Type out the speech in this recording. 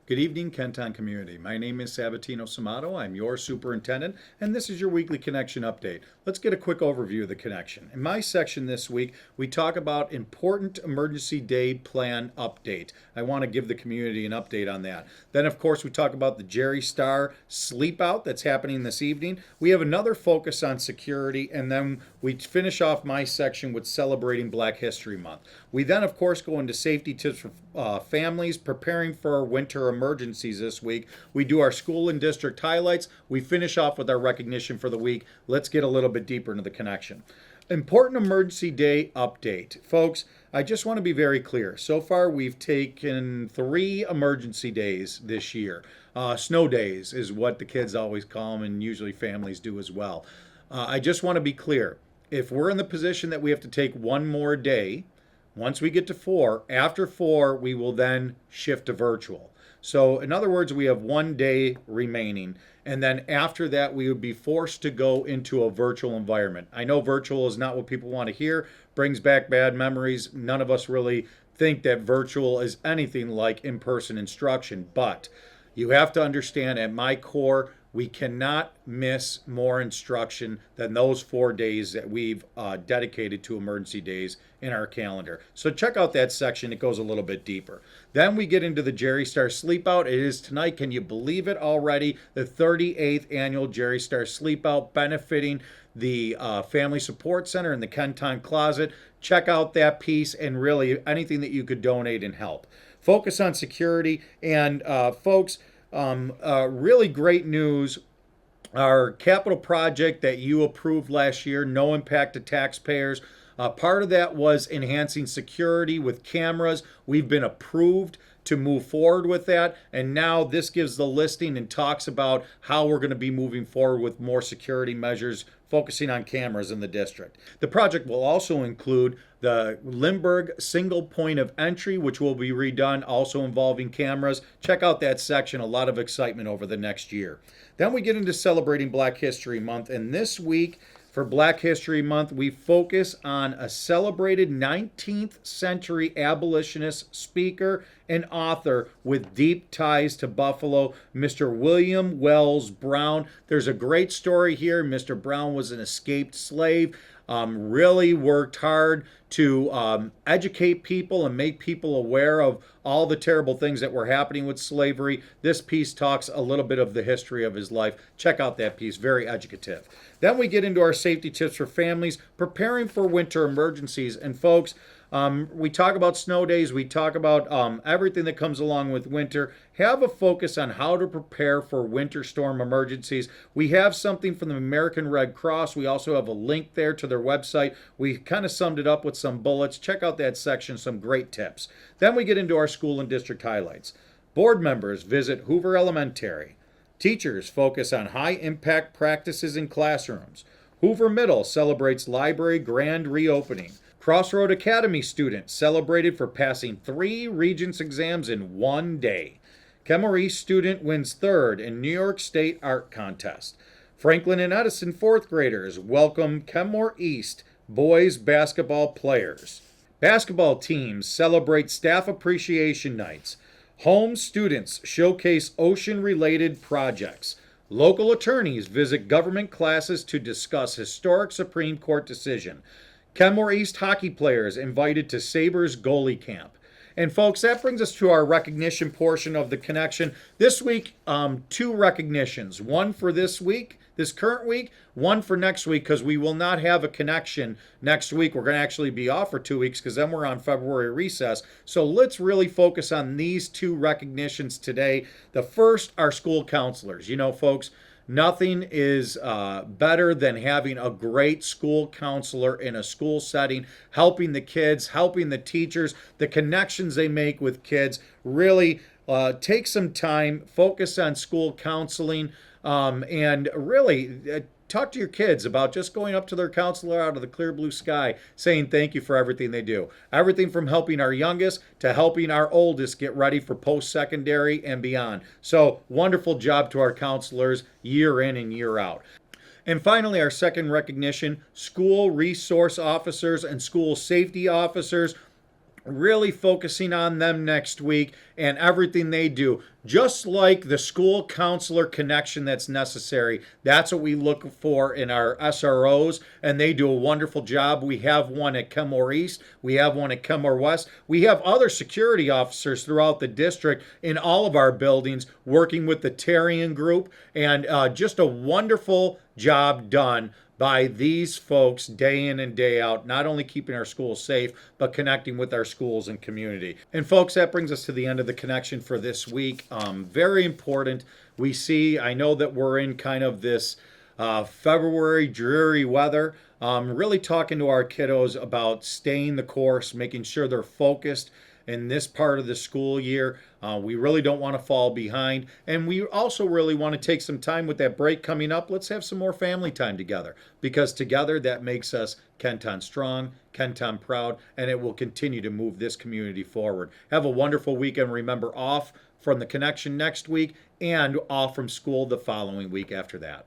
Good evening, Kenton community. My name is Sabatino Samato. I'm your superintendent, and this is your weekly connection update. Let's get a quick overview of the connection. In my section this week, we talk about important emergency day plan update. I want to give the community an update on that. Then, of course, we talk about the Jerry Star sleep out that's happening this evening. We have another focus on security, and then we finish off my section with celebrating Black History Month. We then, of course, go into safety tips for families preparing for our winter emergencies this week. We do our school and district highlights. We finish off with our recognition for the week. Let's get a little bit deeper into the connection. Important emergency day update. Folks, I just want to be very clear. So far, we've taken 3 emergency days this year. Snow days is what the kids always call them, and usually families do as well. I just want to be clear. If we're in the position that we have to take one more day, once we get to 4, after 4, we will then shift to virtual. So in other words, we have 1 day remaining. And then after that, we would be forced to go into a virtual environment. I know virtual is not what people want to hear, brings back bad memories. None of us really think that virtual is anything like in-person instruction. But you have to understand, at my core, we cannot miss more instruction than those 4 days that we've dedicated to emergency days in our calendar. So check out that section. It goes a little bit deeper. Then we get into the Jerry Star Sleep Out. It is tonight. Can you believe it already? The 38th annual Jerry Star Sleep Out, benefiting the Family Support Center and the Kenton Closet. Check out that piece and really anything that you could donate and help. Focus on security. And folks, really great news. Our capital project that you approved last year, no impact to taxpayers. Part of that was enhancing security with cameras. We've been approved to move forward with that. And now this gives the listing and talks about how we're going to be moving forward with more security measures, focusing on cameras in the district. The project will also include the Lindbergh single point of entry, which will be redone, also involving cameras. Check out that section. A lot of excitement over the next year. Then we get into celebrating Black History Month. And this week, for Black History Month, we focus on a celebrated 19th century abolitionist speaker and author with deep ties to Buffalo, Mr. William Wells Brown. There's a great story here. Mr. Brown was an escaped slave, really worked hard to educate people and make people aware of all the terrible things that were happening with slavery. This piece talks a little bit of the history of his life. Check out that piece, very educative. Then we get into our safety tips for families preparing for winter emergencies. And folks, we talk about snow days. We talk about everything that comes along with winter. Have a focus on how to prepare for winter storm emergencies. We have something from the American Red Cross. We also have a link there to their website. We kind of summed it up with some bullets. Check out that section, some great tips. Then we get into our school and district highlights. Board members visit Hoover Elementary. Teachers focus on high-impact practices in classrooms. Hoover Middle celebrates library grand reopening. Crossroad Academy student celebrated for passing 3 Regents exams in 1 day. Kenmore-East student wins 3rd in New York State Art Contest. Franklin and Edison 4th graders welcome Kenmore-East boys basketball players. Basketball teams celebrate staff appreciation nights. Home students showcase ocean-related projects. Local attorneys visit government classes to discuss historic Supreme Court decision. Kenmore East hockey players invited to Sabres goalie camp. And folks, that brings us to our recognition portion of the connection. This week, 2 recognitions. One for this week, this current week, one for next week, because we will not have a connection next week. We're going to actually be off for 2 weeks because then we're on February recess. So let's really focus on these 2 recognitions today. The first are school counselors. You know, folks, nothing is better than having a great school counselor in a school setting, helping the kids, helping the teachers, the connections they make with kids. Really take some time, focus on school counseling, and really talk to your kids about just going up to their counselor out of the clear blue sky, saying thank you for everything they do. Everything from helping our youngest to helping our oldest get ready for post-secondary and beyond. So wonderful job to our counselors year in and year out. And finally, our second recognition, school resource officers and school safety officers. really focusing on them next week and everything they do. Just like the school counselor connection that's necessary, that's what we look for in our SROs, and they do a wonderful job. We have one at Kenmore East, we have one at Kenmore West, we have other security officers throughout the district in all of our buildings working with the Tarian group, and just a wonderful job done by these folks day in and day out, not only keeping our schools safe, but connecting with our schools and community. And folks, that brings us to the end of the connection for this week. Very important. We see, I know that we're in kind of this February dreary weather. Really talking to our kiddos about staying the course, making sure they're focused in this part of the school year. We really don't want to fall behind. And we also really want to take some time with that break coming up. Let's have some more family time together, because together that makes us Kenton strong, Kenton proud, and it will continue to move this community forward. Have a wonderful weekend. Remember, off from the connection next week and off from school the following week after that.